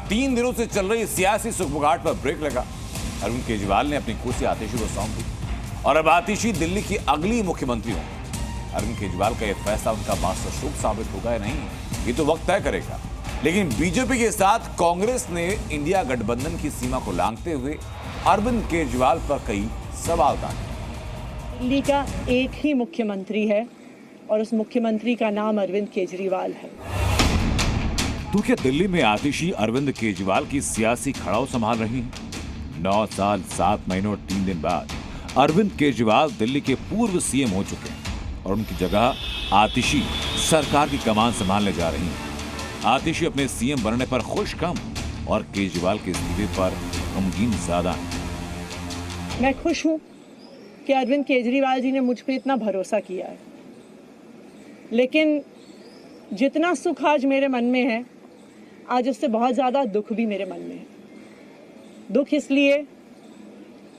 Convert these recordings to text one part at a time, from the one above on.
3 दिनों से चल रही सियासी सुखबुगाहट पर ब्रेक लगा। अरविंद केजरीवाल ने अपनी कुर्सी आतिशी को सौंप दी और अब आतिशी दिल्ली की अगली मुख्यमंत्री होंगे। अरविंद केजरीवाल का यह फैसला उनका मास्टर स्ट्रोक साबित होगा या नहीं, ये तो वक्त तय करेगा। लेकिन बीजेपी के साथ कांग्रेस ने इंडिया गठबंधन की सीमा को लांघते हुए अरविंद केजरीवाल पर कई सवाल ताने। दिल्ली का एक ही मुख्यमंत्री है और उस मुख्यमंत्री का नाम अरविंद केजरीवाल है। तो क्या दिल्ली में आतिशी अरविंद केजरीवाल की सियासी खड़ाऊ संभाल रही हैं? 9 साल 7 महीनों और 3 दिन बाद अरविंद केजरीवाल दिल्ली के पूर्व सीएम हो चुके हैं और उनकी जगह आतिशी सरकार की कमान संभालने जा रही हैं। आतिशी अपने सीएम बनने पर खुश कम और केजरीवाल के इस्तीफे पर गमगीन ज्यादा हैं। मैं खुश हूं कि अरविंद केजरीवाल जी ने मुझ पे इतना भरोसा किया है, लेकिन जितना सुख आज मेरे मन में है, आज उससे बहुत ज्यादा दुख भी मेरे मन में है। दुख इसलिए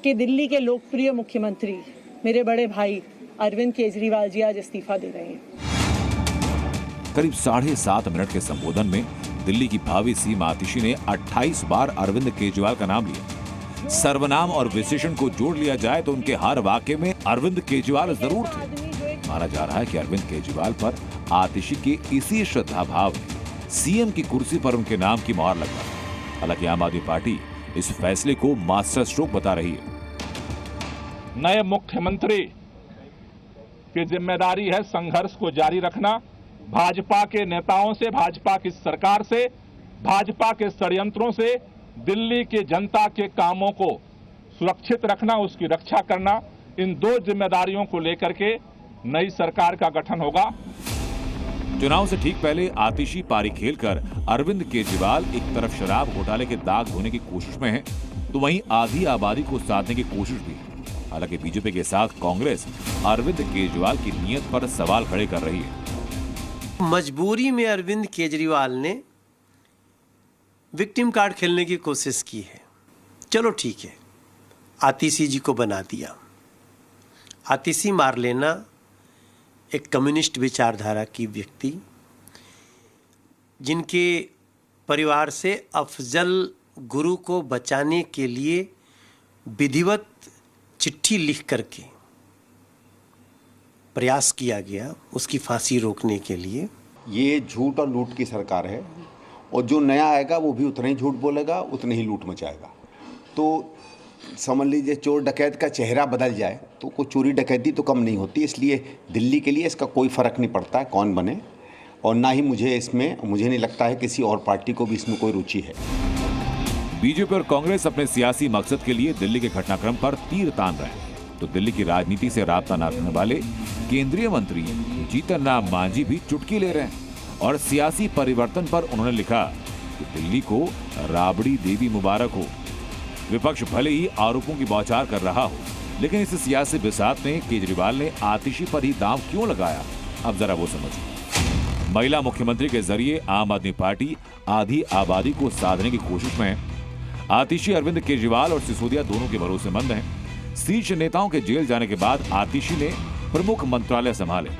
कि दिल्ली के लोकप्रिय मुख्यमंत्री मेरे बड़े भाई अरविंद केजरीवाल जी आज इस्तीफा दे रहे हैं। करीब 7.5 मिनट के संबोधन में दिल्ली की भावी सीएम आतिशी ने 28 बार अरविंद केजरीवाल का नाम लिया। सर्वनाम और विशेषण को जोड़ लिया जाए तो उनके हर वाक्य में अरविंद केजरीवाल जरूर थे। माना जा रहा है कि अरविंद केजरीवाल पर आतिशी के इसी श्रद्धा भाव ने सीएम की कुर्सी पर उनके नाम की मोहर लगवाई। हालांकि आम आदमी पार्टी इस फैसले को मास्टर स्ट्रोक बता रही है। नए मुख्यमंत्री की जिम्मेदारी है संघर्ष को जारी रखना, भाजपा के नेताओं से, भाजपा की सरकार से, भाजपा के षड्यंत्रों से दिल्ली की जनता के कामों को सुरक्षित रखना, उसकी रक्षा करना। इन 2 जिम्मेदारियों को लेकर के नई सरकार का गठन होगा। चुनाव से ठीक पहले आतिशी पारी खेलकर अरविंद केजरीवाल एक तरफ शराब घोटाले के दाग धोने की कोशिश में है, तो वहीं आधी आबादी को साधने की कोशिश भी है। हालांकि बीजेपी के साथ कांग्रेस अरविंद केजरीवाल की नीयत पर सवाल खड़े कर रही है। मजबूरी में अरविंद केजरीवाल ने विक्टिम कार्ड खेलने की कोशिश की है। चलो ठीक है, आतिशी जी को बना दिया। आतिशी मार लेना एक कम्युनिस्ट विचारधारा की व्यक्ति, जिनके परिवार से अफजल गुरु को बचाने के लिए विधिवत चिट्ठी लिख करके प्रयास किया गया उसकी फांसी रोकने के लिए। ये झूठ और लूट की सरकार है और जो नया आएगा वो भी उतना ही झूठ बोलेगा, उतने ही लूट मचाएगा। तो समझ लीजिए चोर डकैत का चेहरा बदल जाए तो कोई चोरी डकैती तो कम नहीं होती। इसलिए दिल्ली के लिए इसका कोई फ़र्क नहीं पड़ता है कौन बने, और ना ही मुझे नहीं लगता है किसी और पार्टी को भी इसमें कोई रुचि है। बीजेपी और कांग्रेस अपने सियासी मकसद के लिए दिल्ली के घटनाक्रम पर तीर तान रहे हैं, तो दिल्ली की राजनीति से राब्ता न रखने वाले केंद्रीय मंत्री जीतन राम मांझी भी चुटकी ले रहे हैं और सियासी परिवर्तन पर उन्होंने लिखा कि दिल्ली को राबड़ी देवी मुबारक हो। विपक्ष भले ही आरोपों की बौछार कर रहा हो, लेकिन इस सियासी बिसात में केजरीवाल ने आतिशी पर ही दांव क्यों लगाया, अब जरा वो समझिए। महिला मुख्यमंत्री के जरिए आम आदमी पार्टी आधी आबादी को साधने की कोशिश में है। आतिशी अरविंद केजरीवाल और सिसोदिया दोनों के भरोसेमंद हैं। शीर्ष नेताओं के जेल जाने के बाद आतिशी ने प्रमुख मंत्रालय संभाले।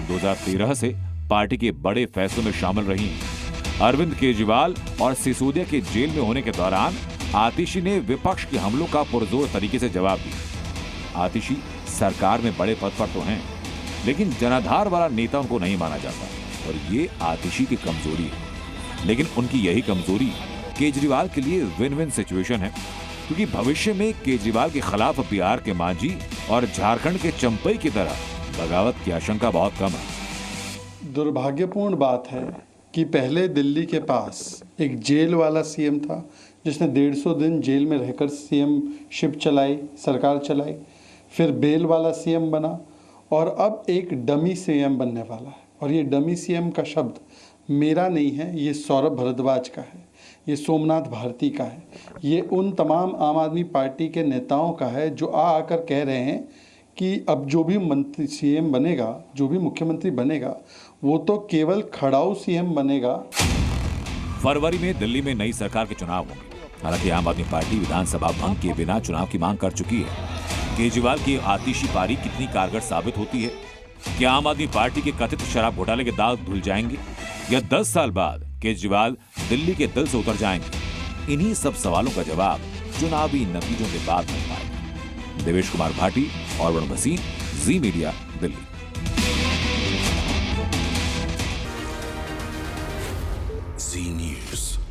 2013 से पार्टी के बड़े फैसलों में शामिल रही हैं। अरविंद केजरीवाल और सिसोदिया के जेल में होने के दौरान आतिशी ने विपक्ष के हमलों का पुरजोर तरीके से जवाब दिया। आतिशी सरकार में बड़े पद पर तो हैं, लेकिन जनाधार वाला नेता उनको नहीं माना जाता और ये आतिशी की कमजोरी है। लेकिन उनकी यही कमजोरी केजरीवाल के लिए विन विन सिचुएशन है, क्योंकि भविष्य में केजरीवाल के खिलाफ बिहार के मांझी और झारखंड के चंपई की तरह बगावत की आशंका बहुत कम है। दुर्भाग्यपूर्ण बात है कि पहले दिल्ली के पास एक जेल वाला सीएम था जिसने 150 दिन जेल में रहकर सीएम शिप चलाई, सरकार चलाई, फिर बेल वाला सीएम बना और अब एक डमी सीएम बनने वाला है। और ये डमी सीएम का शब्द मेरा नहीं है, ये सौरभ भारद्वाज का है, ये सोमनाथ भारती का है, ये उन तमाम आम आदमी पार्टी के नेताओं का है जो आकर कह रहे हैं कि अब जो भी मंत्री सीएम बनेगा, जो भी मुख्यमंत्री बनेगा, वो तो केवल खड़ाऊ सीएम बनेगा। फरवरी में दिल्ली में नई सरकार के चुनाव होंगे। हालांकि आम आदमी पार्टी विधानसभा भंग के बिना चुनाव की मांग कर चुकी है। केजरीवाल की आतिशी पारी कितनी कारगर साबित होती है? क्या आम आदमी पार्टी के कथित शराब घोटाले के दाग धुल जाएंगे या 10 साल बाद केजरीवाल दिल्ली के दिल से उतर जाएंगे? इन्हीं सब सवालों का जवाब चुनावी नतीजों के बाद मिल पाएगा। देवेश कुमार भाटी और वरुण भसीन, जी मीडिया, दिल्ली। जी न्यूज़।